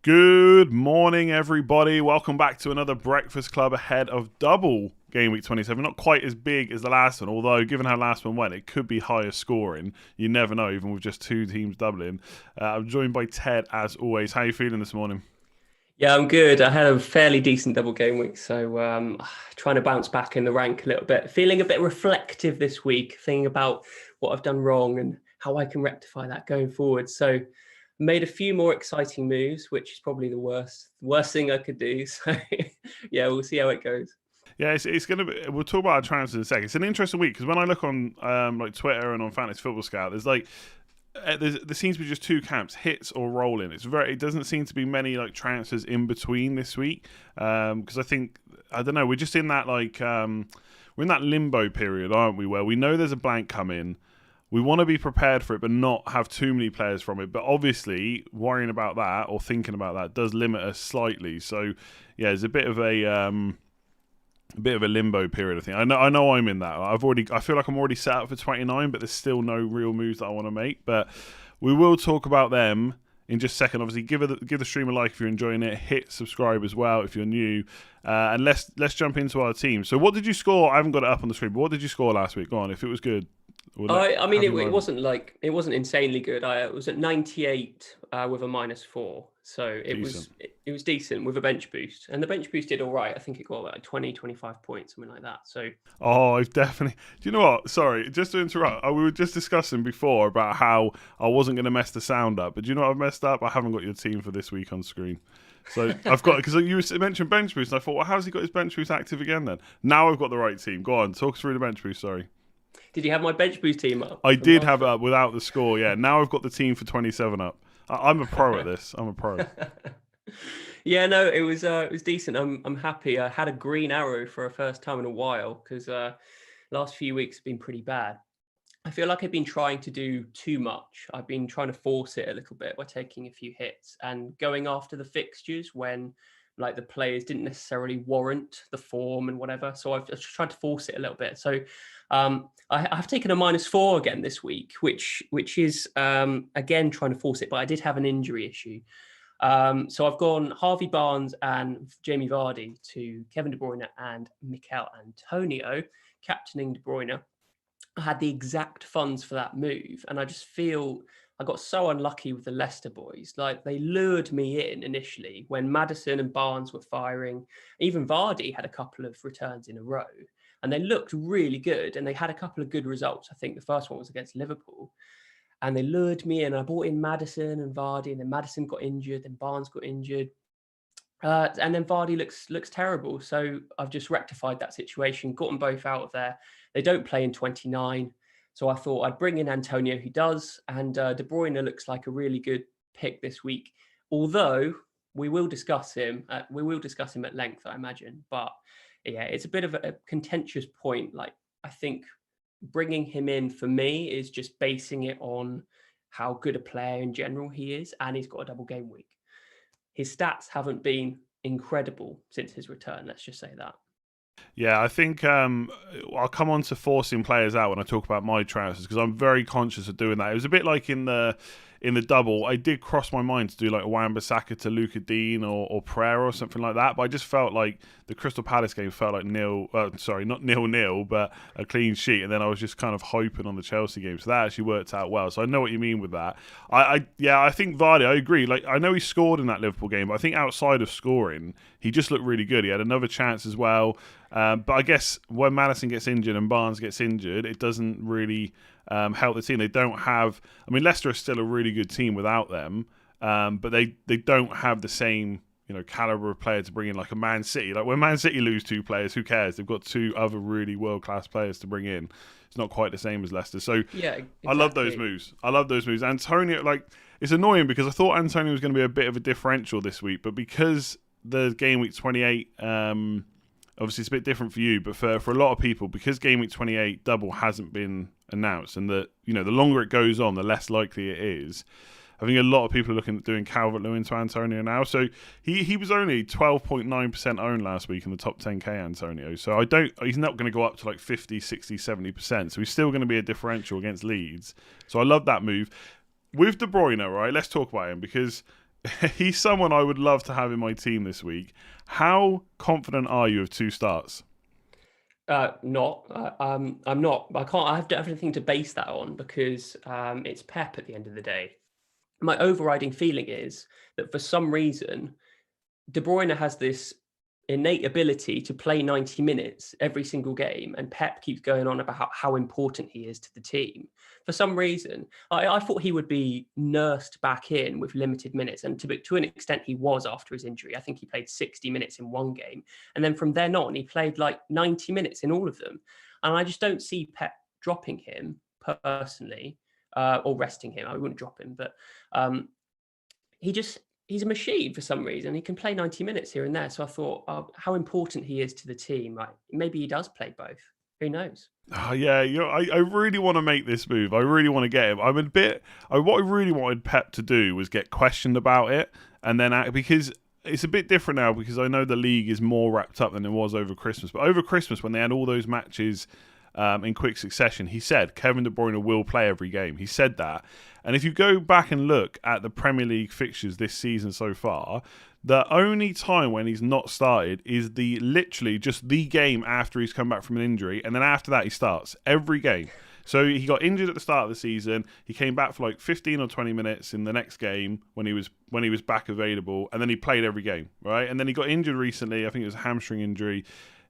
Good morning, everybody. Welcome back to another Breakfast Club ahead of double Game Week 27. Not quite as big as the last one, although given how last one went, it could be higher scoring. You never know, even with just two teams doubling. I'm joined by Ted, as always. How are you feeling this morning? Yeah, I'm good. I had a fairly decent double game week, so trying to bounce back in the rank a little bit. Feeling a bit reflective this week, thinking about what I've done wrong and how I can rectify that going forward. So made a few more exciting moves, which is probably the worst thing I could do. So yeah, we'll see how it goes. Yeah, it's going to be. We'll talk about our transfers in a second. It's an interesting week because when I look on like Twitter and on Fantasy Football Scout, there's like there seems to be just two camps: hits or rolling. It doesn't seem to be many like transfers in between this week because I don't know, we're just in that we're in that limbo period, aren't we? Where we know there's a blank coming. We want to be prepared for it, but not have too many players from it. But obviously, worrying about that or thinking about that does limit us slightly. So, yeah, there's a bit of a limbo period. I think I know I'm in that. I feel like I'm already set up for 29, but there's still no real moves that I want to make. But we will talk about them in just a second. Obviously, give the stream a like if you're enjoying it. Hit subscribe as well if you're new. And let's jump into our team. So, what did you score? I haven't got it up on the screen, but what did you score last week? Go on, if it was good. It wasn't insanely good. I was at 98 with a -4, so it was decent with a bench boost, and the bench boost did all right. I think it got like 20, 25 points, something like that. So I've definitely. Do you know what? Sorry, just to interrupt. We were just discussing before about how I wasn't going to mess the sound up, but do you know what I've messed up? I haven't got your team for this week on screen. So I've got, because you mentioned bench boost, and I thought, well, how's he got his bench boost active again then? Now I've got the right team. Go on, talk us through the bench boost. Sorry. did you have my bench boost team up? I From did last have it week? up without the score. Yeah, now I've got the team for 27 up. I'm a pro at this. I'm a pro. Yeah, no, it was decent. I'm happy. I had a green arrow for a first time in a while because last few weeks have been pretty bad. I feel like I've been trying to do too much. I've been trying to force it a little bit by taking a few hits and going after the fixtures when like the players didn't necessarily warrant the form and whatever. So I've just tried to force it a little bit. So I've taken a -4 again this week, which is again trying to force it. But I did have an injury issue. So I've gone Harvey Barnes and Jamie Vardy to Kevin De Bruyne and Mikel Antonio, captaining De Bruyne. I had the exact funds for that move, and I just feel I got so unlucky with the Leicester boys. Like they lured me in initially when Maddison and Barnes were firing. Even Vardy had a couple of returns in a row, and they looked really good, and they had a couple of good results. I think the first one was against Liverpool, and they lured me in. I bought in Maddison and Vardy, and then Maddison got injured, then Barnes got injured. And then Vardy looks terrible. So I've just rectified that situation, got them both out of there. They don't play in 29. So I thought I'd bring in Antonio, who does. And De Bruyne looks like a really good pick this week. Although we will discuss him. We will discuss him at length, I imagine. But yeah, it's a bit of a contentious point. Like, I think bringing him in for me is just basing it on how good a player in general he is. And he's got a double game week. His stats haven't been incredible since his return. Let's just say that. Yeah, I think I'll come on to forcing players out when I talk about my transfers because I'm very conscious of doing that. It was a bit like in the double. I did cross my mind to do like Wan-Bissaka to Luca Dean or Pereira or something like that, but I just felt like the Crystal Palace game felt like not nil, but a clean sheet, and then I was just kind of hoping on the Chelsea game, so that actually worked out well. So I know what you mean with that. I think Vardy, I agree. Like I know he scored in that Liverpool game, but I think outside of scoring, he just looked really good. He had another chance as well. But I guess when Maddison gets injured and Barnes gets injured, it doesn't really help the team. They don't have. I mean, Leicester is still a really good team without them, but they don't have the same caliber of player to bring in like a Man City. Like when Man City lose two players, who cares? They've got two other really world class players to bring in. It's not quite the same as Leicester. So Yeah, exactly. I love those moves. Antonio, like it's annoying because I thought Antonio was going to be a bit of a differential this week, but because the game week 28. Obviously, it's a bit different for you, but for a lot of people, because Game Week 28 double hasn't been announced, and the longer it goes on, the less likely it is. I think a lot of people are looking at doing Calvert-Lewin to Antonio now. So he was only 12.9% owned last week in the top 10k, Antonio. So he's not going to go up to like 50, 60, 70%. So he's still going to be a differential against Leeds. So I love that move. With De Bruyne, right, let's talk about him because He's someone I would love to have in my team this week. How confident are you of 2 starts? Not. I'm not. I can't. I don't have anything to base that on because it's Pep at the end of the day. My overriding feeling is that for some reason, De Bruyne has this innate ability to play 90 minutes every single game, and Pep keeps going on about how important he is to the team. For some reason, I thought he would be nursed back in with limited minutes, and to an extent he was after his injury. I think he played 60 minutes in one game, and then from then on he played like 90 minutes in all of them. And I just don't see Pep dropping him personally, or resting him. I wouldn't drop him, but he just he's a machine for some reason. He can play 90 minutes here and there. So I thought, how important he is to the team. Like, maybe he does play both. Who knows? Oh, yeah, I really want to make this move. I really want to get him. I'm a bit. What I really wanted Pep to do was get questioned about it, and then because it's a bit different now because I know the league is more wrapped up than it was over Christmas. But over Christmas, when they had all those matches in quick succession, he said Kevin De Bruyne will play every game. He said that. And if you go back and look at the Premier League fixtures this season so far, the only time when he's not started is literally just the game after he's come back from an injury, and then after that he starts every game. So he got injured at the start of the season. He came back for like 15 or 20 minutes in the next game when he was back available, and then he played every game, right? And then he got injured recently. I think it was a hamstring injury.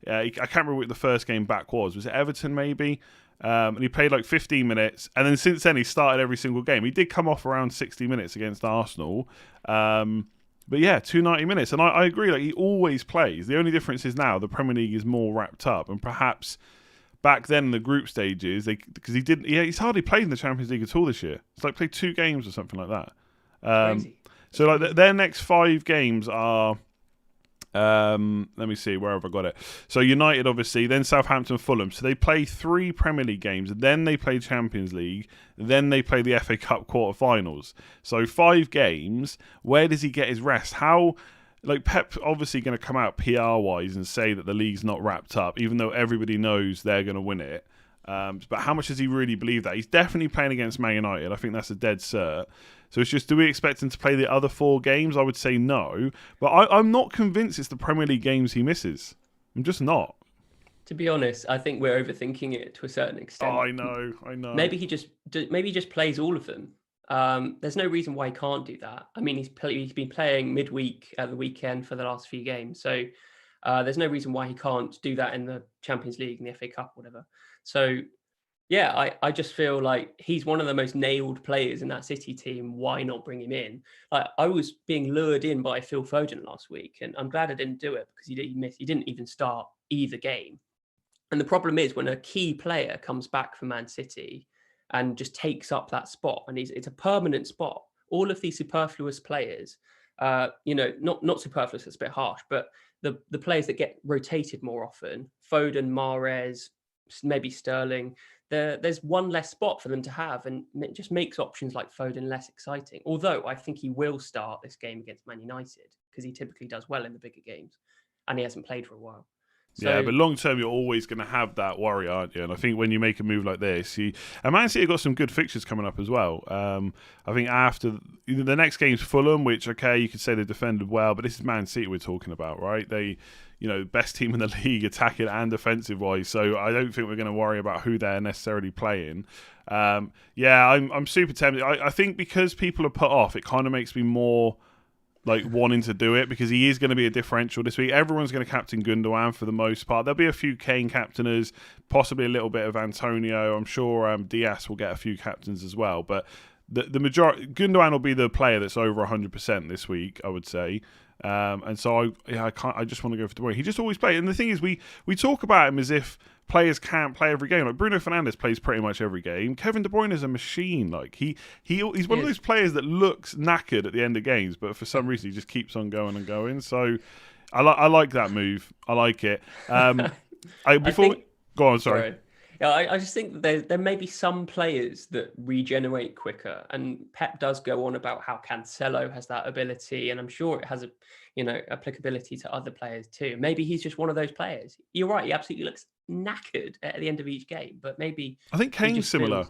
I can't remember what the first game back was. Was it Everton maybe? And he played like 15 minutes. And then since then, he started every single game. He did come off around 60 minutes against Arsenal. But yeah, 290 minutes. And I agree, like he always plays. The only difference is now the Premier League is more wrapped up. And perhaps back then in the group stages, because he's hardly played in the Champions League at all this year. It's like played 2 games or something like that. Crazy. So like their next 5 games are... let me see, where have I got it? So United, obviously, then Southampton, Fulham. So they play 3 Premier League games, then they play Champions League, then they play the FA Cup quarterfinals. So 5 games. Where does he get his rest? How, like Pep, obviously going to come out PR wise and say that the league's not wrapped up, even though everybody knows they're going to win it. But how much does he really believe that? He's definitely playing against Man United. I think that's a dead cert. So it's just, do we expect him to play the other 4 games? I would say no. But I'm not convinced it's the Premier League games he misses. I'm just not. To be honest, I think we're overthinking it to a certain extent. Oh, I know. Maybe he just plays all of them. There's no reason why he can't do that. I mean, he's been playing midweek at the weekend for the last few games. So there's no reason why he can't do that in the Champions League and the FA Cup, whatever. So yeah, I just feel like he's one of the most nailed players in that City team. Why not bring him in? Like, I was being lured in by Phil Foden last week, and I'm glad I didn't do it because he didn't even start either game. And the problem is when a key player comes back for Man City and just takes up that spot, and it's a permanent spot. All of these superfluous players, not superfluous, it's a bit harsh, but the players that get rotated more often, Foden, Mahrez, maybe Sterling, there's one less spot for them to have, and it just makes options like Foden less exciting. Although I think he will start this game against Man United because he typically does well in the bigger games, and he hasn't played for a while. So, yeah, but long term, you're always going to have that worry, aren't you? And I think when you make a move like this, and Man City have got some good fixtures coming up as well. I think after the next game's Fulham, which, okay, you could say they defended well, but this is Man City we're talking about, right? They, best team in the league, attacking and defensive wise. So I don't think we're going to worry about who they're necessarily playing. I'm super tempted. I think because people are put off, it kind of makes me more like wanting to do it because he is going to be a differential this week. Everyone's going to captain Gundogan for the most part. There'll be a few Kane captainers, possibly a little bit of Antonio. I'm sure Diaz will get a few captains as well. But the majority, Gundogan will be the player that's over 100% this week, I would say. And so I just want to go for De Bruyne. He just always plays. And the thing is, we talk about him as if players can't play every game. Like Bruno Fernandes plays pretty much every game. Kevin De Bruyne is a machine. Like he's one of those players that looks knackered at the end of games, but for some reason he just keeps on going and going. So I like that move. I like it. Go on. Sorry. Yeah, I just think that there may be some players that regenerate quicker, and Pep does go on about how Cancelo has that ability, and I'm sure it has applicability to other players too. Maybe he's just one of those players. You're right; he absolutely looks knackered at the end of each game, but maybe I think Kane's similar.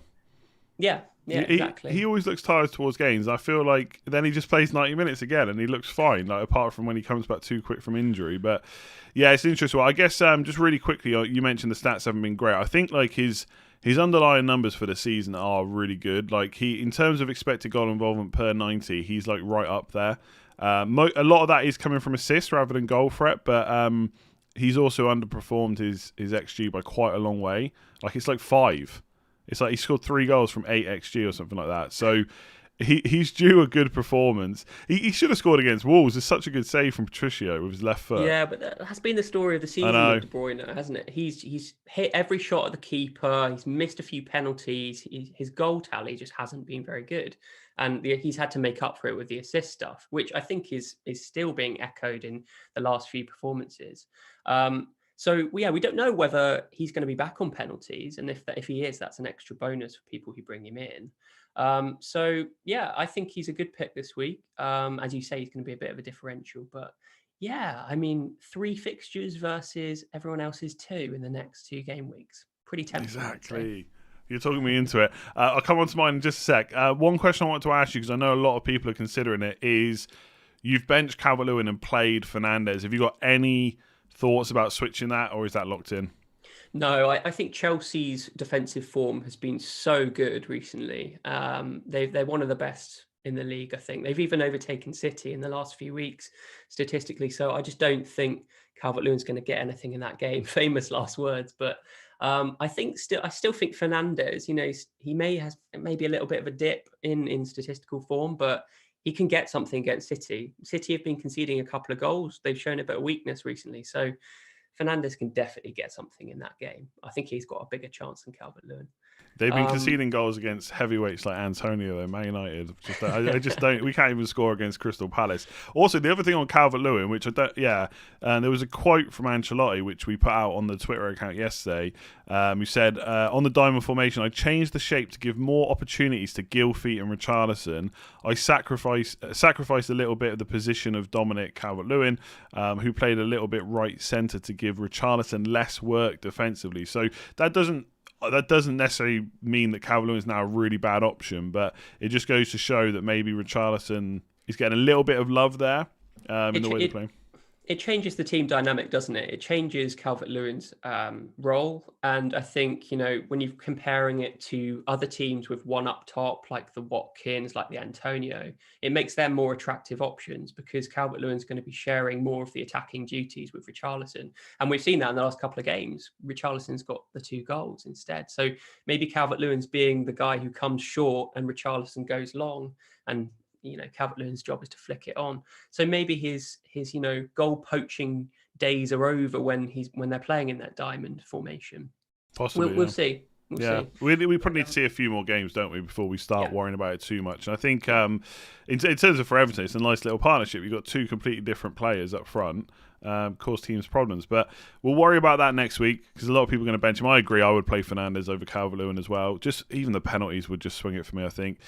Yeah, yeah, He exactly. always looks tired towards games. I feel like then he just plays 90 minutes again and he looks fine, like apart from when he comes back too quick from injury. But yeah, it's interesting. Well, I guess just really quickly, you mentioned the stats haven't been great. I think like his underlying numbers for the season are really good. Like he, in terms of expected goal involvement per 90, he's like right up there. A lot of that is coming from assists rather than goal threat, but he's also underperformed his XG by quite a long way. Like it's like 5. It's like he scored 3 goals from 8 XG or something like that. So he's due a good performance. He should have scored against Wolves. It's such a good save from Patricio with his left foot. Yeah, but that has been the story of the I season know. with De Bruyne, hasn't it? He's hit every shot at the keeper. He's missed a few penalties. His goal tally just hasn't been very good, and he's had to make up for it with the assist stuff, which I think is still being echoed in the last few performances. So yeah, we don't know whether he's going to be back on penalties, and if he is, that's an extra bonus for people who bring him in. So yeah, I think he's a good pick this week. As you say, he's going to be a bit of a differential, but yeah, I mean, 3 fixtures versus everyone else's 2 in the next 2 game weeks. Pretty tempting, I'd say. Exactly. You're talking me into it. I'll come on to mine in just a sec. One question I want to ask you, because I know a lot of people are considering it, is you've benched Calvert-Lewin and played Fernandes. Have you got any thoughts about switching that, or is that locked in? No, I think Chelsea's defensive form has been so good recently. They're one of the best in the league, I think. They've even overtaken City in the last few weeks, statistically. So I just don't think Calvert-Lewin's going to get anything in that game. Famous last words, but I still think Fernandes. He may has maybe a little bit of a dip in statistical form, but he can get something against City. City have been conceding a couple of goals. They've shown a bit of weakness recently, so Fernandes can definitely get something in that game. I think he's got a bigger chance than Calvert-Lewin. They've been Um, conceding goals against heavyweights like Antonio, though, Man United. I just don't. We can't even score against Crystal Palace. Also, the other thing on Calvert-Lewin, which I don't. Yeah, there was a quote from Ancelotti which we put out on the Twitter account yesterday. Who said, "On the diamond formation, I changed the shape to give more opportunities to Gylfi and Richarlison. I sacrificed a little bit of the position of Dominic Calvert-Lewin, who played a little bit right centre to give Richarlison less work defensively. So that doesn't necessarily mean that Calvert-Lewin is now a really bad option, but it just goes to show that maybe Richarlison is getting a little bit of love there in the way they play. it changes the team dynamic, doesn't it? It changes Calvert-Lewin's role. And I think, when you're comparing it to other teams with one up top, like the Watkins, like the Antonio, it makes them more attractive options because Calvert-Lewin's going to be sharing more of the attacking duties with Richarlison. And we've seen that in the last couple of games. Richarlison's got the 2 goals instead. So maybe Calvert-Lewin's being the guy who comes short and Richarlison goes long, and Calvert-Lewin's job is to flick it on. So maybe his goal poaching days are over when they're playing in that diamond formation. Possibly, We'll yeah. see. We'll see. We probably need to see a few more games, don't we, before we start worrying about it too much. And I think in terms of for Everton, it's a nice little partnership. You've got 2 completely different players up front, cause teams problems. But we'll worry about that next week because a lot of people are going to bench him. I agree. I would play Fernandes over Calvert-Lewin as well. Just even the penalties would just swing it for me, I think.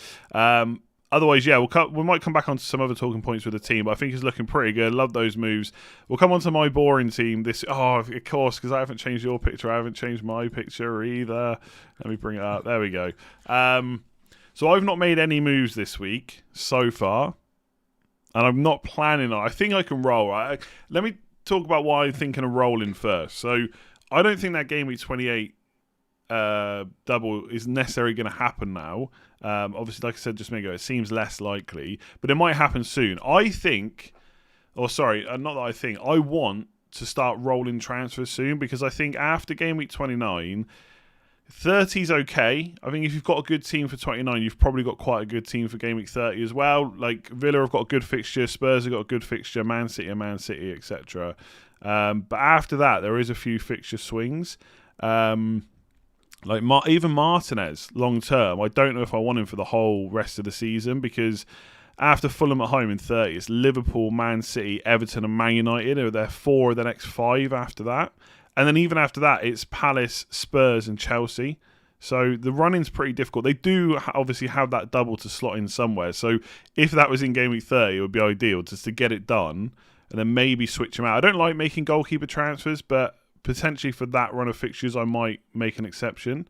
Otherwise, yeah, we might come back onto some other talking points with the team, but I think it's looking pretty good. Love those moves. We'll come on to my boring team. Of course, because I haven't changed your picture. I haven't changed my picture either. Let me bring it up. There we go. So I've not made any moves this week so far, and I'm not planning on. I think I can roll. Right? Let me talk about why I'm thinking of rolling first. So I don't think that game week 28 double is necessarily going to happen now. Obviously, like I said just a minute ago, it seems less likely, but it might happen soon. I want to start rolling transfers soon because I think after game week 29, 30 is okay. I think if you've got a good team for 29, you've probably got quite a good team for game week 30 as well. Like Villa have got a good fixture, Spurs have got a good fixture, Man City, etc. But after that, there is a few fixture swings. Even Martinez, long term, I don't know if I want him for the whole rest of the season because after Fulham at home in 30, it's Liverpool, Man City, Everton and Man United. They're 4 of the next 5 after that. And then even after that, it's Palace, Spurs and Chelsea. So the running's pretty difficult. They do obviously have that double to slot in somewhere. So if that was in game week 30, it would be ideal just to get it done and then maybe switch them out. I don't like making goalkeeper transfers, but potentially for that run of fixtures, I might make an exception.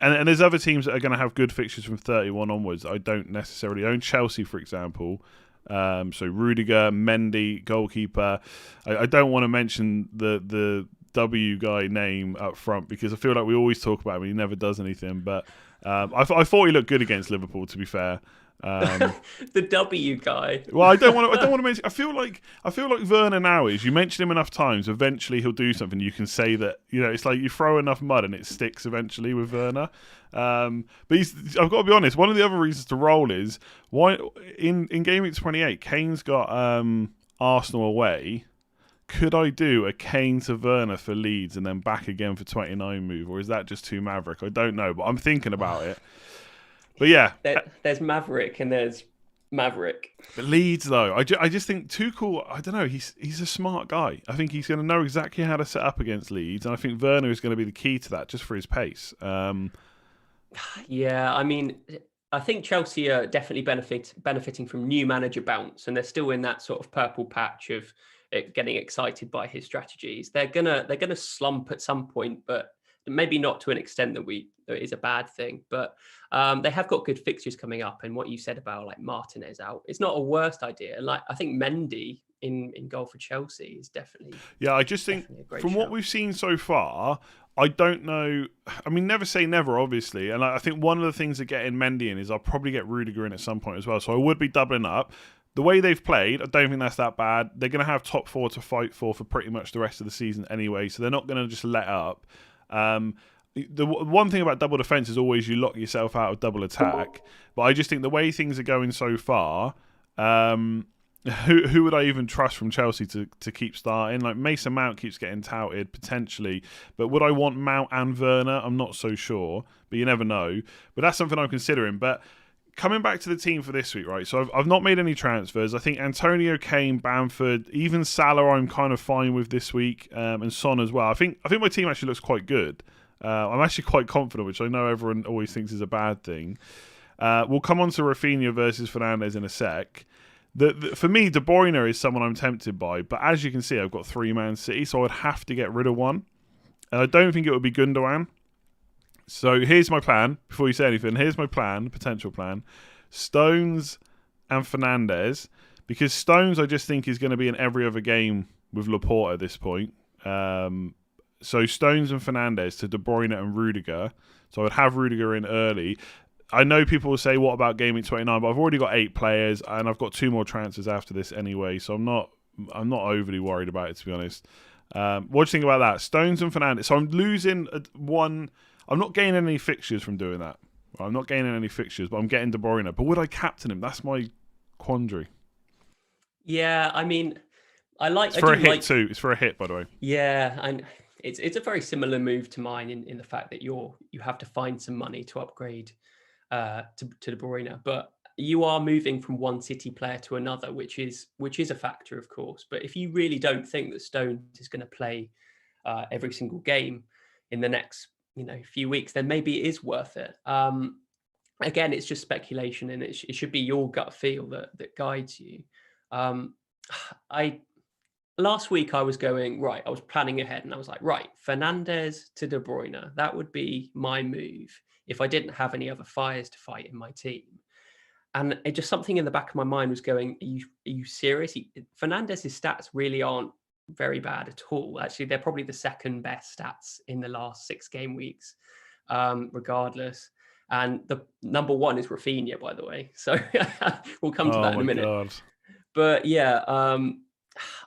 And there's other teams that are going to have good fixtures from 31 onwards. I don't necessarily own Chelsea, for example. So Rudiger, Mendy, goalkeeper. I don't want to mention the W guy name up front because I feel like we always talk about him and he never does anything. But I thought he looked good against Liverpool, to be fair. The W guy. Well, I don't want to mention. I feel like Werner now is. You mention him enough times, eventually he'll do something. You can say that it's like you throw enough mud and it sticks eventually with Werner. But I've got to be honest. One of the other reasons to roll is why in Gameweek 28, Kane's got Arsenal away. Could I do a Kane to Werner for Leeds and then back again for 29 move, or is that just too maverick? I don't know, but I'm thinking about it. But yeah, there's Maverick and there's Maverick. But Leeds, though, I just think Tuchel, I don't know, he's a smart guy. I think he's going to know exactly how to set up against Leeds, and I think Werner is going to be the key to that, just for his pace. Yeah, I mean, I think Chelsea are definitely benefiting from new manager bounce, and they're still in that sort of purple patch of getting excited by his strategies. They're gonna slump at some point, but maybe not to an extent that is a bad thing, but they have got good fixtures coming up. And what you said about like Martinez out, it's not a worst idea. Like I think Mendy in goal for Chelsea is definitely. Yeah, I just think from what we've seen so far, I don't know. I mean, never say never, obviously. And I think one of the things that getting Mendy in is I'll probably get Rudiger in at some point as well. So I would be doubling up. The way they've played, I don't think that's that bad. They're going to have top four to fight for pretty much the rest of the season anyway. So they're not going to just let up. The one thing about double defense is always you lock yourself out of double attack. But I just think the way things are going so far, who would I even trust from Chelsea to keep starting? Like Mason Mount keeps getting touted potentially, but would I want Mount and Werner? I'm not so sure, but you never know. But that's something I'm considering. But coming back to the team for this week, right? So I've not made any transfers. I think Antonio, Kane, Bamford, even Salah, I'm kind of fine with this week, and Son as well. I think my team actually looks quite good. I'm actually quite confident, which I know everyone always thinks is a bad thing. We'll come on to Raphinha versus Fernandes in a sec. For me, De Bruyne is someone I'm tempted by, but as you can see, I've got 3 Man City, so I would have to get rid of one. And I don't think it would be Gundogan. So here's my plan. Before you say anything, here's my plan, potential plan. Stones and Fernandes, because Stones I just think is going to be in every other game with Laporte at this point. So Stones and Fernandes to De Bruyne and Rudiger. So I would have Rudiger in early. I know people will say, what about Gameweek 29? But I've already got 8 players and I've got 2 more transfers after this anyway. So I'm not overly worried about it, to be honest. What do you think about that? Stones and Fernandes. So I'm losing one. I'm not gaining any fixtures from doing that. I'm not gaining any fixtures, but I'm getting De Bruyne. But would I captain him? That's my quandary. Yeah, I mean, It's for a hit too. It's for a hit, by the way. Yeah, and it's a very similar move to mine in the fact that you have to find some money to upgrade to De Bruyne, but you are moving from one City player to another, which is a factor, of course. But if you really don't think that Stones is going to play every single game in the next few weeks, then maybe it is worth it. Again, it's just speculation, and it should be your gut feel that guides you. Last week I was going, right, I was planning ahead and I was like, right, Fernandes to De Bruyne, that would be my move if I didn't have any other fires to fight in my team. And it just something in the back of my mind was going, are you serious? Fernandes' stats really aren't very bad at all. Actually, they're probably the second best stats in the last 6 game weeks, regardless. And the number 1 is Raphinha, by the way. So we'll come to that in a minute. God. But yeah,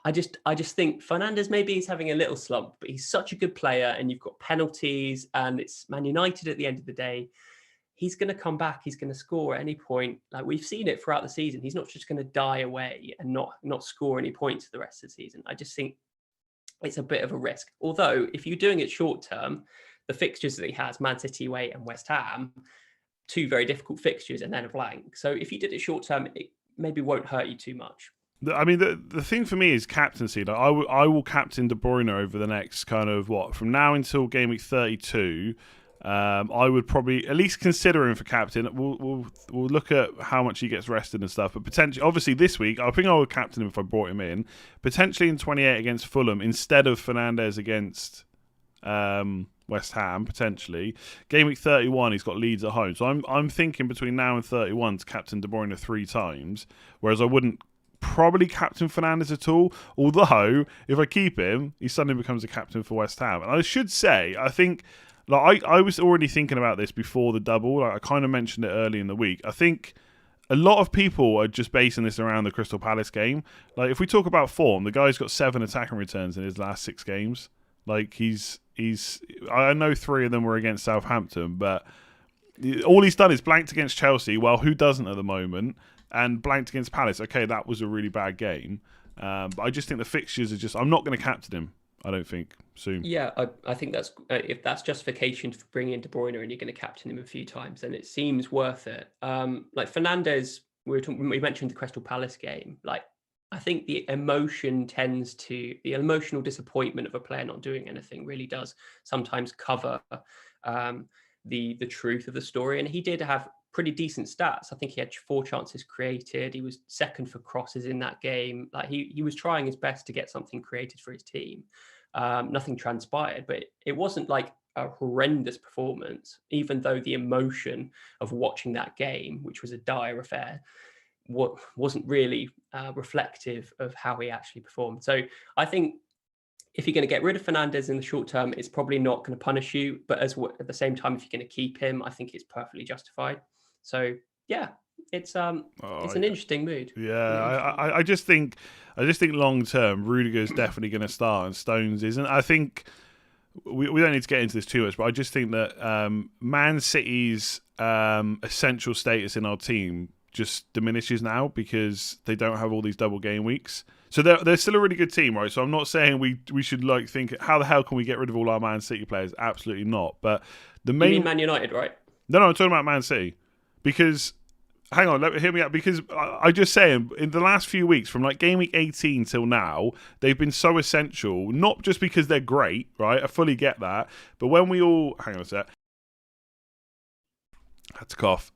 I just think Fernandes maybe he's having a little slump, but he's such a good player, and you've got penalties, and it's Man United at the end of the day. He's going to come back. He's going to score at any point. Like we've seen it throughout the season. He's not just going to die away and not score any points for the rest of the season. I just think it's a bit of a risk. Although if you're doing it short term, the fixtures that he has, Man City away and West Ham, 2 very difficult fixtures and then a blank. So if you did it short term, it maybe won't hurt you too much. I mean, the thing for me is captaincy. Like, I will captain De Bruyne over the next kind of from now until game week 32. I would probably at least consider him for captain. We'll look at how much he gets rested and stuff. But potentially, obviously, this week I think I would captain him if I brought him in. Potentially in 28 against Fulham instead of Fernandes against West Ham potentially. Game week 31, he's got Leeds at home. So I'm thinking between now and 31 to captain De Bruyne 3 times, whereas I wouldn't probably captain Fernandes at all. Although if I keep him, he suddenly becomes a captain for West Ham. And I should say, I think like I was already thinking about this before the double. Like I kind of mentioned it early in the week. I think a lot of people are just basing this around the Crystal Palace game. Like if we talk about form, the guy's got 7 attacking returns in his last 6 games. Like he's I know 3 of them were against Southampton, but all he's done is blanked against Chelsea. Well, who doesn't at the moment? And blanked against Palace. Okay, that was a really bad game. But I just think the fixtures are just... I'm not going to captain him, I don't think, soon. Yeah, I think that's if that's justification for bringing in De Bruyne and you're going to captain him a few times, then it seems worth it. Like Fernandes, we mentioned the Crystal Palace game. Like I think the emotional disappointment of a player not doing anything really does sometimes cover the truth of the story. And he did have pretty decent stats. I think he had 4 chances created. He was second for crosses in that game. Like he was trying his best to get something created for his team. Nothing transpired, but it wasn't like a horrendous performance, even though the emotion of watching that game, which was a dire affair, wasn't really reflective of how he actually performed. So I think if you're going to get rid of Fernandes in the short term, it's probably not going to punish you. But at the same time, if you're going to keep him, I think it's perfectly justified. So yeah, it's an interesting mood. Yeah, I just think long term, Rudiger's definitely going to start and Stones isn't. I think we don't need to get into this too much, but I just think that Man City's essential status in our team just diminishes now because they don't have all these double game weeks. So they're still a really good team, right? So I'm not saying we should like think how the hell can we get rid of all our Man City players? Absolutely not. But the main... You mean Man United, right? No, I'm talking about Man City. Because, hang on, hear me out. Because I just saying, in the last few weeks, from like game week 18 till now, they've been so essential. Not just because they're great, right? I fully get that. But when we all... Hang on a sec. I had to cough.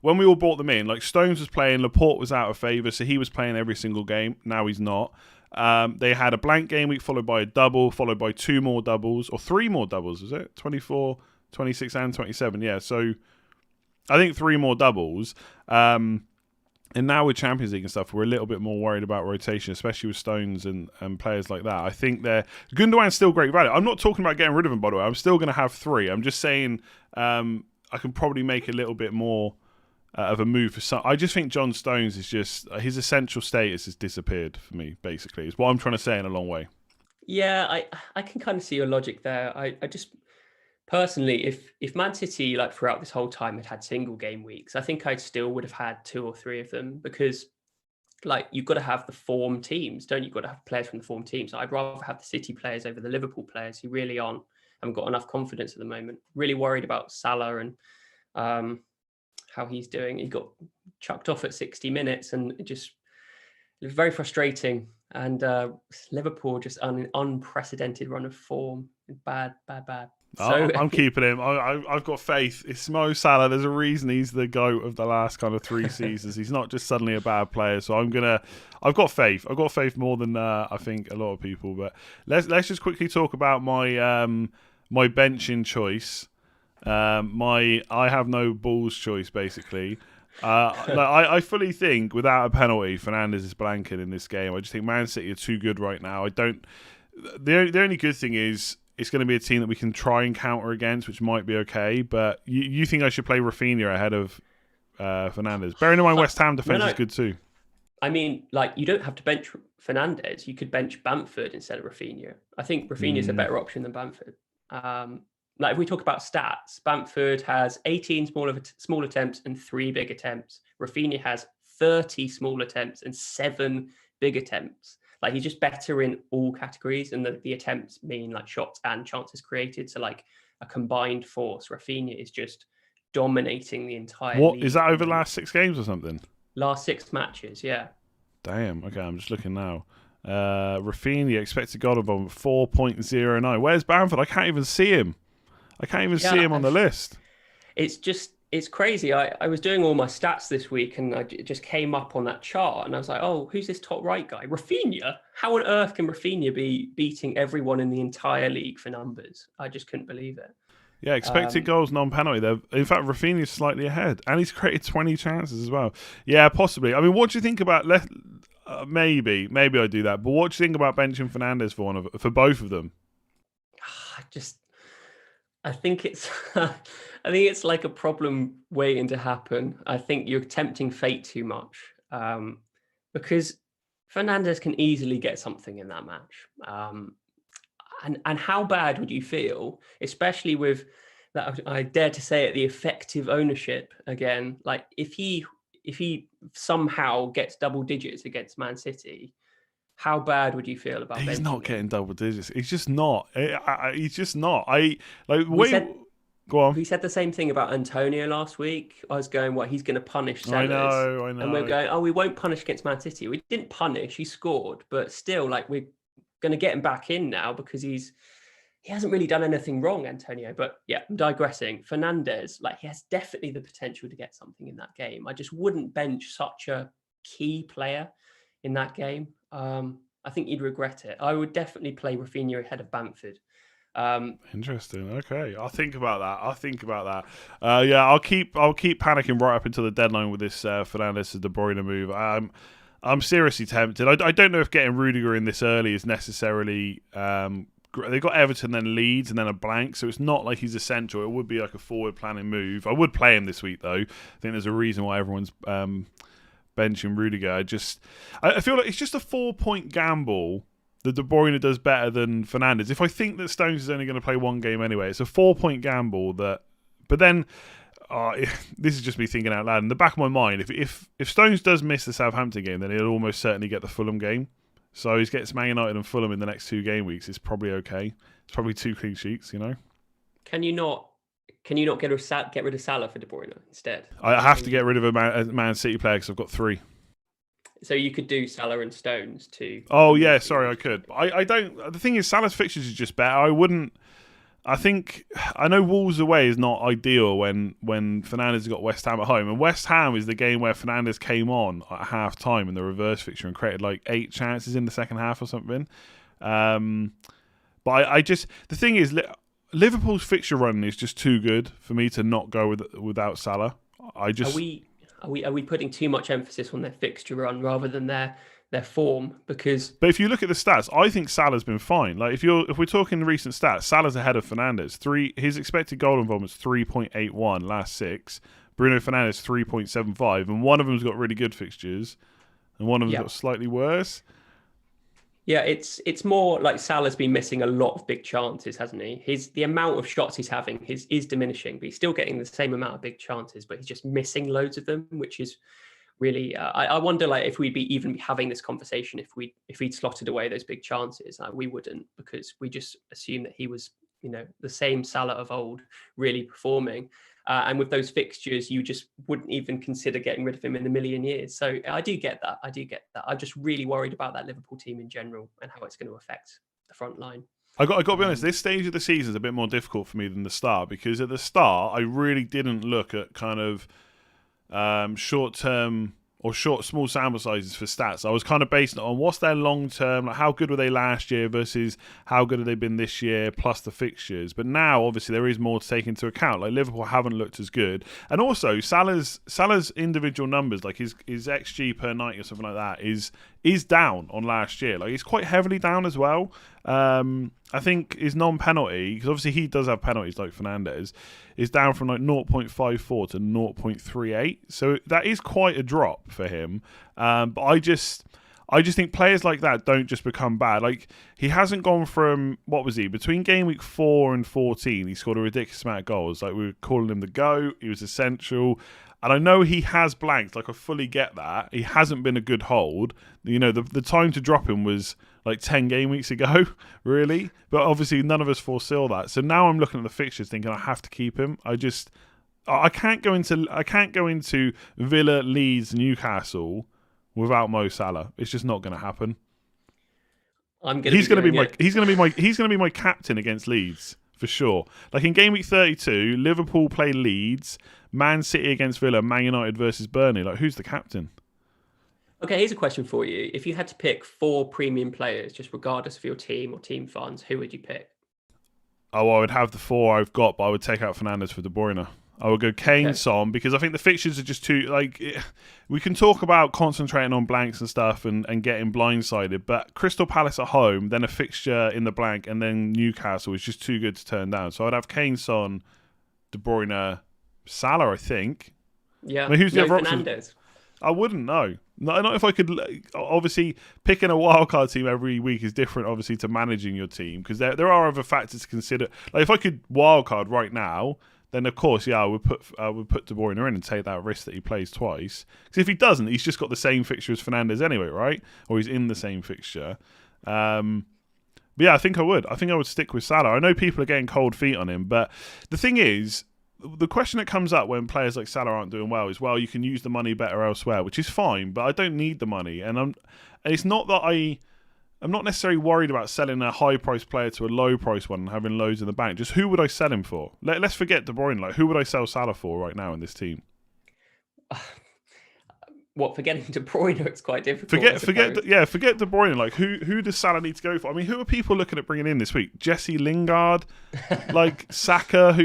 When we all brought them in, like Stones was playing, Laporte was out of favour, so he was playing every single game. Now he's not. They had a blank game week followed by a double, followed by 2 more doubles, or 3 more doubles, was it? 24, 26 and 27, yeah. So I think 3 more doubles. And now with Champions League and stuff, we're a little bit more worried about rotation, especially with Stones and players like that. I think Gundogan's still great value. I'm not talking about getting rid of him, by the way. I'm still going to have 3. I'm just saying I can probably make a little bit more of a move for some. I just think John Stones is just... his essential status has disappeared for me, basically. Is what I'm trying to say in a long way. Yeah, I can kind of see your logic there. I just... Personally, if Man City, like throughout this whole time, had single game weeks, I think I still would have had 2 or 3 of them because, like, you've got to have the form teams, don't you? You've got to have players from the form teams. I'd rather have the City players over the Liverpool players who really haven't got enough confidence at the moment. Really worried about Salah and how he's doing. He got chucked off at 60 minutes and it was very frustrating. And Liverpool just an unprecedented run of form. Bad. So I'm keeping him. I've got faith. It's Mo Salah. There's a reason he's the GOAT of the last kind of 3 seasons. He's not just suddenly a bad player. So I've got faith. I've got faith more than I think a lot of people. But let's just quickly talk about my my benching choice. I have no balls choice basically. I fully think without a penalty, Fernandes is blanking in this game. I just think Man City are too good right now. The only good thing is it's going to be a team that we can try and counter against, which might be okay. But you think I should play Raphinha ahead of Fernandes? Bearing in mind West Ham defense is good too. I mean, like, you don't have to bench Fernandes. You could bench Bamford instead of Raphinha. I think Raphinha is a better option than Bamford. Like if we talk about stats, Bamford has 18 small attempts and 3 big attempts. Raphinha has 30 small attempts and 7 big attempts. Like he's just better in all categories, and the attempts mean like shots and chances created. So like a combined force, Raphinha is just dominating the entire league. Is that over the last 6 games or something? Last 6 matches, yeah. Damn. Okay, I'm just looking now. Raphinha expected goal of 4.09. Where's Bamford? I can't even see him. See him on the list. It's just it's crazy. I was doing all my stats this week and it just came up on that chart and I was like, oh, who's this top right guy? Raphinha? How on earth can Raphinha be beating everyone in the entire league for numbers? I just couldn't believe it. Yeah, expected goals, non-penalty. In fact, Raphinha's slightly ahead, and he's created 20 chances as well. Yeah, possibly. I mean, what do you think about? Maybe I do that. But what do you think about benching Fernandes for both of them? I think it's, I think it's like a problem waiting to happen. I think you're tempting fate too much because Fernandes can easily get something in that match. And how bad would you feel, especially with that? I dare to say it, the effective ownership again. Like if he somehow gets double digits against Man City, how bad would you feel about? He's not him? getting double digits. He's just not. He's just not. Go on. We said the same thing about Antonio last week. I was going, what, he's going to punish Sellers. I know. And we're going, oh, we won't punish against Man City. We didn't punish. He scored, but still, like we're going to get him back in now because he hasn't really done anything wrong, Antonio. But yeah, I'm digressing. Fernandes, like he has definitely the potential to get something in that game. I just wouldn't bench such a key player in that game. I think you'd regret it. I would definitely play Raphinha ahead of Bamford. Interesting. Okay, I'll think about that. Yeah, I'll keep panicking right up until the deadline with this Fernandes to De Bruyne move. I'm seriously tempted. I don't know if getting Rudiger in this early is necessarily. They've got Everton, then Leeds, and then a blank, so it's not like he's essential. It would be like a forward planning move. I would play him this week though. I think there's a reason why everyone's benching Rudiger. I feel like it's just a 4-point gamble that De Bruyne does better than Fernandes. If I think that Stones is only going to play one game anyway, it's a 4-point gamble that. But then, this is just me thinking out loud. In the back of my mind, if Stones does miss the Southampton game, then he'll almost certainly get the Fulham game. So he gets Man United and Fulham in the next 2 game weeks. It's probably okay. It's probably 2 clean sheets, you know. Can you not get rid of Salah for De Bruyne instead? I have to get rid of a Man City player because I've got 3. So you could do Salah and Stones too. Oh yeah, sorry, I could. But I don't. The thing is, Salah's fixtures is just better. I wouldn't. I know Wolves away is not ideal when Fernandes got West Ham at home, and West Ham is the game where Fernandes came on at half time in the reverse fixture and created like 8 chances in the second half or something. But I just, the thing is, Liverpool's fixture run is just too good for me to not go without Salah. Are we putting too much emphasis on their fixture run rather than their form? But if you look at the stats, I think Salah's been fine. Like if we're talking recent stats, Salah's ahead of Fernandes. His expected goal involvement's 3.81 last 6. Bruno Fernandes 3.75, and one of them's got really good fixtures, and one of them's got slightly worse. Yeah, it's more like Salah's been missing a lot of big chances, hasn't he? The amount of shots he's having is diminishing, but he's still getting the same amount of big chances, but he's just missing loads of them, which is really. I wonder, like, if we'd be even having this conversation if he'd slotted away those big chances. We wouldn't, because we just assume that he was, the same Salah of old, really performing. And with those fixtures, you just wouldn't even consider getting rid of him in a million years. So I do get that. I'm just really worried about that Liverpool team in general and how it's going to affect the front line. I got to be honest, this stage of the season is a bit more difficult for me than the start, because at the start, I really didn't look at kind of short-term or small sample sizes for stats. I was kind of basing it on what's their long-term, like how good were they last year versus how good have they been this year, plus the fixtures. But now, obviously, there is more to take into account. Like Liverpool haven't looked as good, and also Salah's individual numbers, like his XG per 90 or something like that, is down on last year. Like he's quite heavily down as well. I think his non-penalty, because obviously he does have penalties like Fernandes, is down from like 0.54 to 0.38. So that is quite a drop for him. But I just think players like that don't just become bad. Like he hasn't gone from, what was he, between game week 4 and 14, he scored a ridiculous amount of goals. Like we were calling him the GOAT, he was essential. And I know he has blanked, like I fully get that. He hasn't been a good hold. The time to drop him was like 10 game weeks ago, really. But obviously none of us foresaw that. So now I'm looking at the fixtures thinking I have to keep him. I can't go into Villa, Leeds, Newcastle without Mo Salah. It's just not going to happen. He's going to be my captain against Leeds for sure. Like in game week 32, Liverpool play Leeds, Man City against Villa, Man United versus Burnley. Like, who's the captain? Okay, here's a question for you. If you had to pick 4 premium players, just regardless of your team or team funds, who would you pick? Oh, I would have the 4 I've got, but I would take out Fernandes for De Bruyne. I would go Kane, Okay. Son, because I think the fixtures are just too, like, we can talk about concentrating on blanks and stuff and getting blindsided, but Crystal Palace at home, then a fixture in the blank, and then Newcastle is just too good to turn down. So I'd have Kane, Son, De Bruyne, Salah, I think. Yeah. I mean, who's the other option? Fernandes. I wouldn't know. Not if I could. Obviously, picking a wildcard team every week is different, obviously, to managing your team, because there are other factors to consider. Like, if I could wildcard right now, then of course, yeah, I would put De Bruyne in and take that risk that he plays twice. Because if he doesn't, he's just got the same fixture as Fernandes anyway, right? Or he's in the same fixture. But yeah, I think I would. I think I would stick with Salah. I know people are getting cold feet on him, but the thing is, the question that comes up when players like Salah aren't doing well is, well, you can use the money better elsewhere, which is fine, but I don't need the money. And it's not that I'm not necessarily worried about selling a high-priced player to a low-priced one and having loads in the bank. Just who would I sell him for? Let's forget De Bruyne. Like, who would I sell Salah for right now in this team? What, forgetting De Bruyne? It's quite difficult. Forget De Bruyne. Like, who does Salah need to go for? I mean, who are people looking at bringing in this week? Jesse Lingard, like Saka.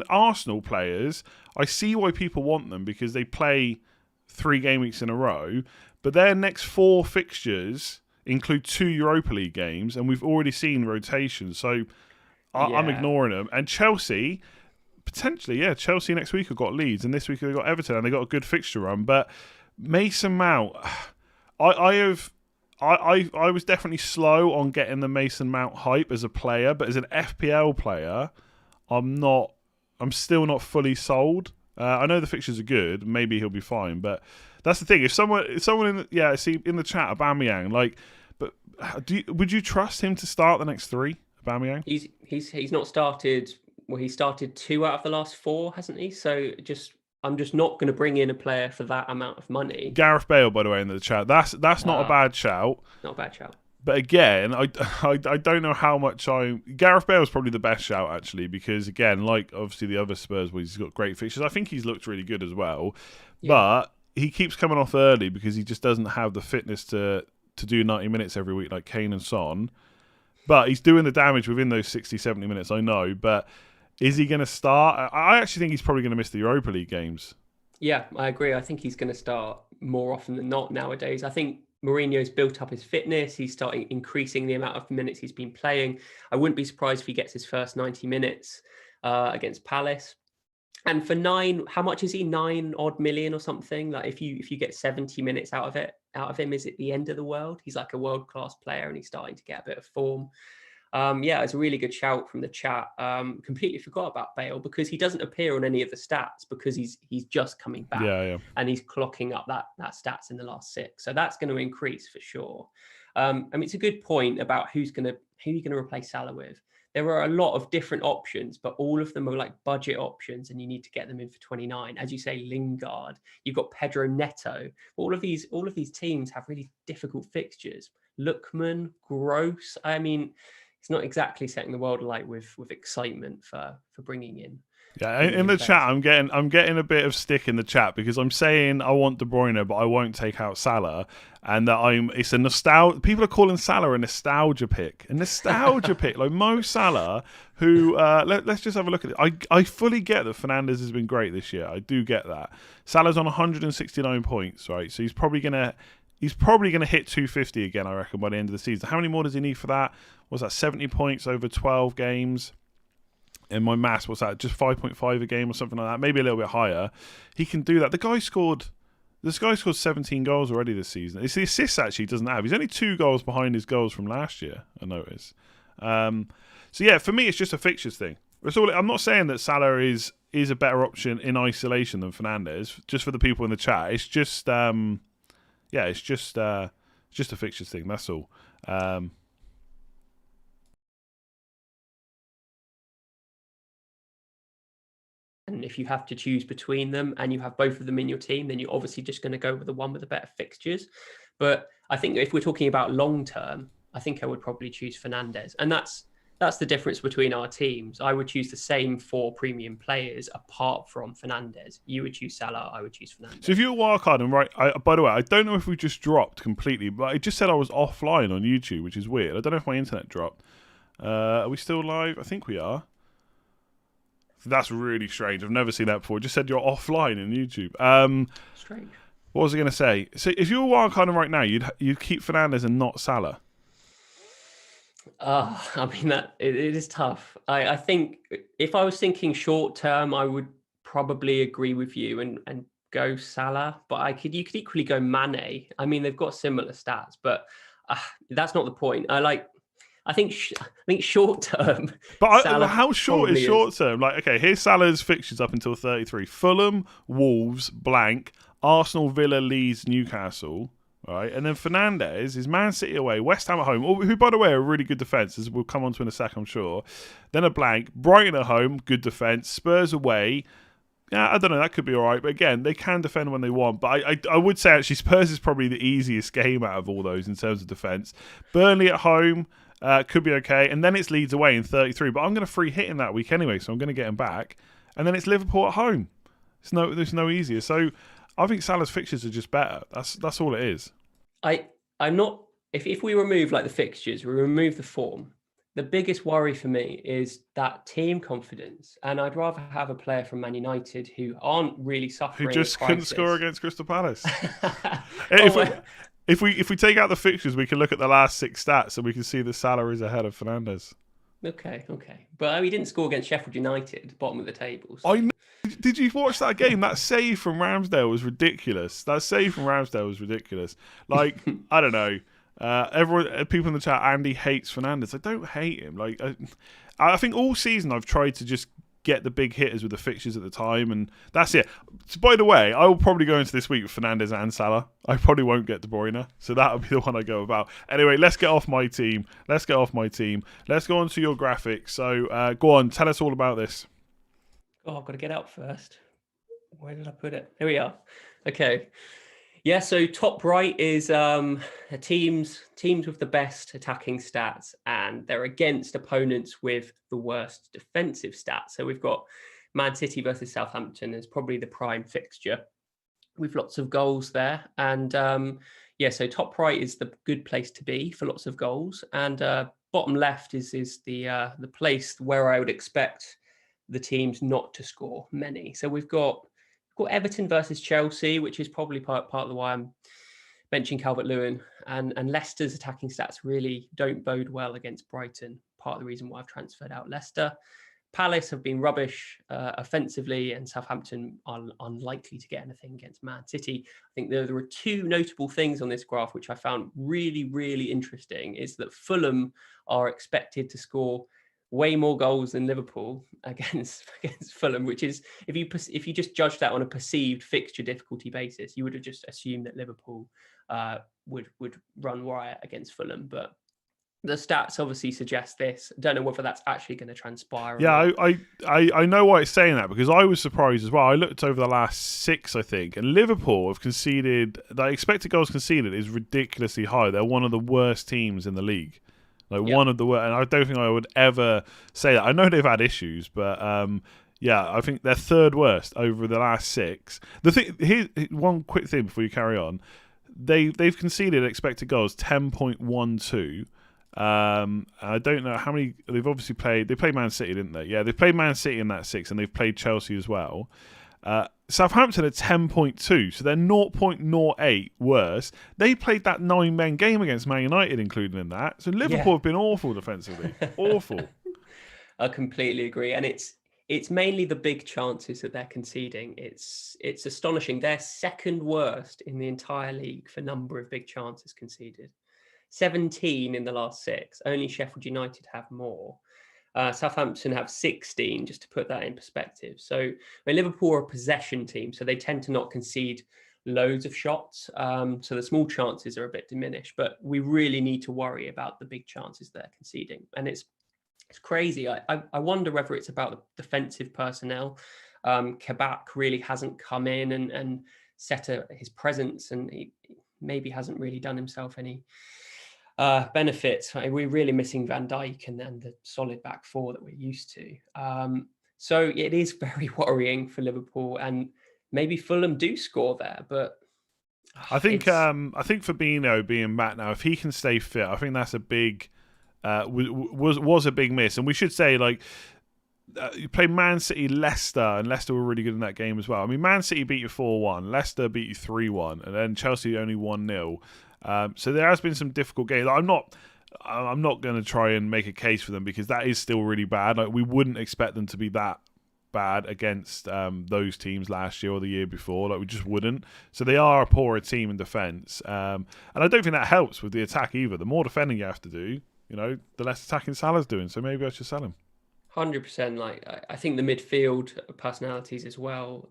Arsenal players. I see why people want them because they play 3 game weeks in a row, but their next 4 fixtures include 2 Europa League games, and we've already seen rotations. So I'm ignoring them. And Chelsea, potentially, yeah, Chelsea next week have got Leeds, and this week they've got Everton, and they've got a good fixture run. But Mason Mount, I was definitely slow on getting the Mason Mount hype as a player, but as an FPL player, I'm still not fully sold. I know the fixtures are good, maybe he'll be fine, but that's the thing. If someone in the chat, Aubameyang, like, but would you trust him to start the next 3? Aubameyang? He's not started. Well, he started 2 out of the last 4, hasn't he? So I'm just not going to bring in a player for that amount of money. Gareth Bale, by the way, in the chat. That's not a bad shout. Not a bad shout. But again, I don't know how much Gareth Bale's probably the best shout, actually, because, again, like, obviously the other Spurs, where he's got great fixtures, I think he's looked really good as well. Yeah. But he keeps coming off early because he just doesn't have the fitness to do 90 minutes every week like Kane and Son. But he's doing the damage within those 60, 70 minutes, I know. But is he going to start? I actually think he's probably going to miss the Europa League games. Yeah, I agree. I think he's going to start more often than not nowadays. I think Mourinho's built up his fitness. He's starting increasing the amount of minutes he's been playing. I wouldn't be surprised if he gets his first 90 minutes against Palace. And for 9, how much is he? 9 odd million or something? Like, if you get 70 minutes out of him, is it the end of the world? He's like a world-class player and he's starting to get a bit of form. It's a really good shout from the chat. Completely forgot about Bale because he doesn't appear on any of the stats because he's just coming back. And he's clocking up that stats in the last 6. So that's going to increase for sure. It's a good point about who you're going to replace Salah with. There are a lot of different options, but all of them are like budget options, and you need to get them in for 29. As you say, Lingard, you've got Pedro Neto. All of these teams have really difficult fixtures. Lookman, Gross. I mean, it's not exactly setting the world alight with excitement for bringing in. Yeah, in the chat, I'm getting a bit of stick in the chat because I'm saying I want De Bruyne, but I won't take out Salah, and that it's a nostalgia. People are calling Salah a nostalgia pick, pick like Mo Salah, who let's just have a look at it. I fully get that Fernandes has been great this year. I do get that. Salah's on 169 points, right? So he's probably gonna hit 250 again, I reckon, by the end of the season. How many more does he need for that? What's that? 70 points over 12 games. In my maths, what's that? Just 5.5 a game or something like that. Maybe a little bit higher. He can do that. This guy scored 17 goals already this season. It's the assists actually he doesn't have. He's only 2 goals behind his goals from last year, I notice. So yeah, for me, it's just a fixtures thing. I'm not saying that Salah is a better option in isolation than Fernandes. Just for the people in the chat, it's just it's just a fixtures thing. That's all. And if you have to choose between them and you have both of them in your team, then you're obviously just going to go with the one with the better fixtures. But I think if we're talking about long term, I think I would probably choose Fernandes. And that's that's the difference between our teams. I would choose the same 4 premium players apart from Fernandes. You would choose Salah. I would choose Fernandes. So if you're a wildcard, and right, by the way, I don't know if we just dropped completely, but it just said I was offline on YouTube, which is weird. I don't know if my internet dropped. Are we still live? I think we are. That's really strange. I've never seen that before. It just said you're offline in YouTube. Strange. What was I going to say? So if you were wildcarding right now, you'd keep Fernandes and not Salah. I mean, that it is tough. I think if I was thinking short term, I would probably agree with you and go Salah. But you could equally go Mane. I mean, they've got similar stats, but that's not the point. I think short term. But how short is short term? Like, okay, here's Salah's fixtures up until 33: Fulham, Wolves, blank, Arsenal, Villa, Leeds, Newcastle. Right, and then Fernandes is Man City away, West Ham at home, who, by the way, are a really good defence, as we'll come on to in a sec, I'm sure. Then a blank, Brighton at home, good defence, Spurs away. Yeah, I don't know, that could be all right. But again, they can defend when they want. But I would say, actually, Spurs is probably the easiest game out of all those in terms of defence. Burnley at home could be okay. And then it's Leeds away in 33. But I'm going to free hit in that week anyway, so I'm going to get him back. And then it's Liverpool at home. There's no easier. So I think Salah's fixtures are just better. That's all it is. I'm not. If we remove like the fixtures, we remove the form. The biggest worry for me is that team confidence, and I'd rather have a player from Man United who aren't really suffering. Who just couldn't score against Crystal Palace. If we take out the fixtures, we can look at the last 6 stats, and we can see the Salah is ahead of Fernandes. Okay, but he didn't score against Sheffield United, bottom of the table. So. I know. Did you watch that game? That save from Ramsdale was ridiculous. Like, I don't know. People in the chat, Andy hates Fernandes. I don't hate him. Like, I think all season I've tried to just get the big hitters with the fixtures at the time, and that's it. So, by the way, I will probably go into this week with Fernandes and Salah. I probably won't get De Bruyne, so that'll be the one I go about. Anyway, let's get off my team. Let's go on to your graphics. So, go on, tell us all about this. Oh, I've got to get out first. Where did I put it? Here we are. Okay. Yeah, so top right is teams with the best attacking stats, and they're against opponents with the worst defensive stats. So we've got Man City versus Southampton as probably the prime fixture with lots of goals there. And so top right is the good place to be for lots of goals. And bottom left is the place where I would expect the teams not to score many. So we've got Everton versus Chelsea, which is probably part of the why I'm benching Calvert-Lewin, and Leicester's attacking stats really don't bode well against Brighton. Part of the reason why I've transferred out Leicester. Palace have been rubbish offensively, and Southampton are unlikely to get anything against Man City. I think there are 2 notable things on this graph which I found really, really interesting. Is that Fulham are expected to score way more goals than Liverpool against Fulham, which is if you just judge that on a perceived fixture difficulty basis, you would have just assumed that Liverpool would run riot against Fulham. But the stats obviously suggest this. I don't know whether that's actually going to transpire. Yeah, I know why it's saying that, because I was surprised as well. I looked over the last 6, I think, and Liverpool have conceded. The expected goals conceded is ridiculously high. They're one of the worst teams in the league. One of the worst, and I don't think I would ever say that. I know they've had issues, but I think they're 3rd worst over the last 6. Here's one quick thing before you carry on. They've conceded expected goals 10.12. I don't know how many they've obviously played. They played Man City, didn't they? Yeah, they played Man City in that 6, and they've played Chelsea as well. Southampton are 10.2, so they're 0.08 worse. They played that 9-men game against Man United, included in that. So Liverpool have been awful defensively. Awful. I completely agree. And it's mainly the big chances that they're conceding. It's astonishing. They're 2nd worst in the entire league for number of big chances conceded. 17 in the last 6. Only Sheffield United have more. Southampton have 16, just to put that in perspective. So Liverpool are a possession team, so they tend to not concede loads of shots. So the small chances are a bit diminished, but we really need to worry about the big chances they're conceding. And it's crazy. I wonder whether it's about the defensive personnel. Kabak really hasn't come in and set his presence, and he maybe hasn't really done himself any benefits. We're really missing Van Dijk and then the solid back four that we're used to. So it is very worrying for Liverpool, and maybe Fulham do score there, but I think it's Fabinho being back now, if he can stay fit, I think that's a big was a big miss. And we should say, like, you played Man City, Leicester, and Leicester were really good in that game as well. I mean, Man City beat you 4-1, Leicester beat you 3-1, and then Chelsea only 1-0. So there has been some difficult games. I'm not going to try and make a case for them because that is still really bad. Like, we wouldn't expect them to be that bad against those teams last year or the year before. Like, we just wouldn't. So they are a poorer team in defence, and I don't think that helps with the attack either. The more defending you have to do, the less attacking Salah's doing. So maybe I should sell him. 100%. Like, I think the midfield personalities as well.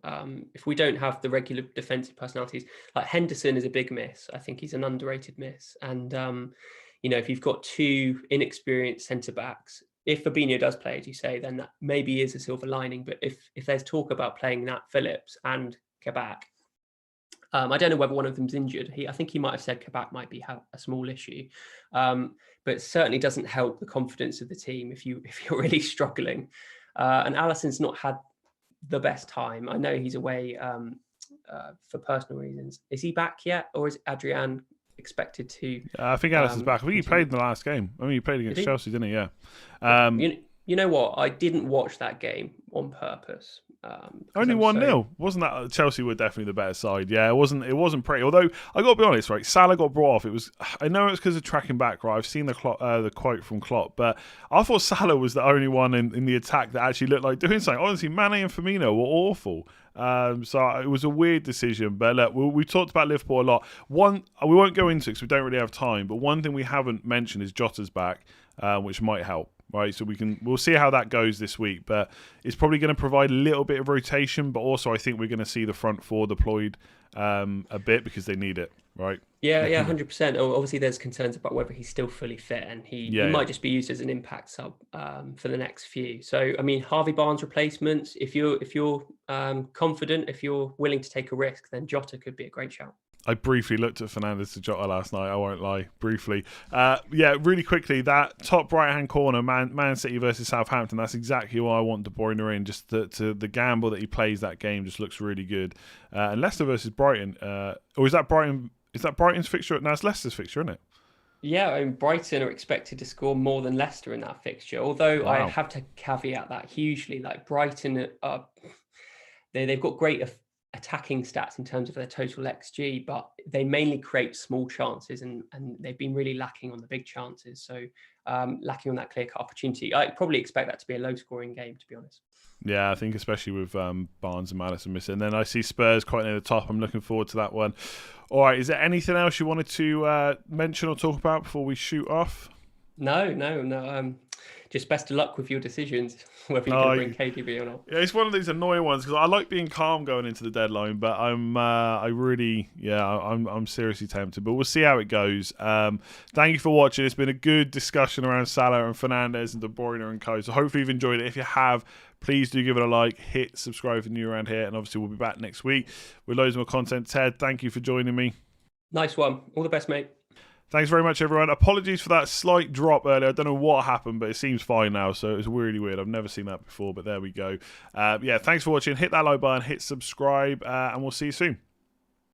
If we don't have the regular defensive personalities, like Henderson is a big miss. I think he's an underrated miss. And if you've got two inexperienced centre backs, if Fabinho does play, as you say, then that maybe is a silver lining. But if there's talk about playing Nat Phillips and Kabak, I don't know whether one of them's injured. I think he might have said Kabak might have a small issue, but it certainly doesn't help the confidence of the team if you're really struggling. And Alisson's not had the best time. I know he's away for personal reasons. Is he back yet, or is Adrian expected to? I think Alisson's back. I think he played in the last game. I mean, he played against Chelsea, didn't he? Yeah. You know what? I didn't watch that game on purpose. Only 1-0. Wasn't that Chelsea were definitely the better side? Yeah, it wasn't pretty. Although I got to be honest, right? Salah got brought off. I know it's because of tracking back, right? I've seen the quote from Klopp, but I thought Salah was the only one in the attack that actually looked like doing something. Honestly, Mane and Firmino were awful. So it was a weird decision. But look, we talked about Liverpool a lot. We won't go into it because we don't really have time. But one thing we haven't mentioned is Jota's back, which might help. Right, so we'll see how that goes this week, but it's probably going to provide a little bit of rotation. But also, I think we're going to see the front four deployed a bit because they need it. Right? Yeah, 100%. Obviously, there's concerns about whether he's still fully fit, and he might just be used as an impact sub for the next few. So, I mean, Harvey Barnes replacements. If you're confident, if you're willing to take a risk, then Jota could be a great shout. I briefly looked at Fernandes to Jota last night. I won't lie, briefly. Really quickly, that top right-hand corner, Man City versus Southampton, that's exactly why I want De Bruyne in. Just the gamble that he plays that game just looks really good. And Leicester versus Brighton. Or is that Brighton? Is that Brighton's fixture? No, it's Leicester's fixture, isn't it? Yeah, I mean, Brighton are expected to score more than Leicester in that fixture. Although I have to caveat that hugely. Like, Brighton, they've got great attacking stats in terms of their total XG, but they mainly create small chances, and they've been really lacking on the big chances. So lacking on that clear-cut opportunity. I probably expect that to be a low-scoring game, to be honest. Yeah, I think especially with Barnes and Maddison missing. And then I see Spurs quite near the top. I'm looking forward to that one. All right, is there anything else you wanted to mention or talk about before we shoot off? No. Just best of luck with your decisions, whether you're going to bring KDB or not. Yeah, it's one of these annoying ones because I like being calm going into the deadline, but I'm seriously tempted. But we'll see how it goes. Thank you for watching. It's been a good discussion around Salah and Fernandes and De Bruyne and co. So hopefully you've enjoyed it. If you have, please do give it a like, hit subscribe if you're new around here, and obviously we'll be back next week with loads more content. Ted, thank you for joining me. Nice one. All the best, mate. Thanks very much, everyone. Apologies for that slight drop earlier. I don't know what happened, but it seems fine now, so it was really weird. I've never seen that before, but there we go. Thanks for watching. Hit that like button, hit subscribe, and we'll see you soon.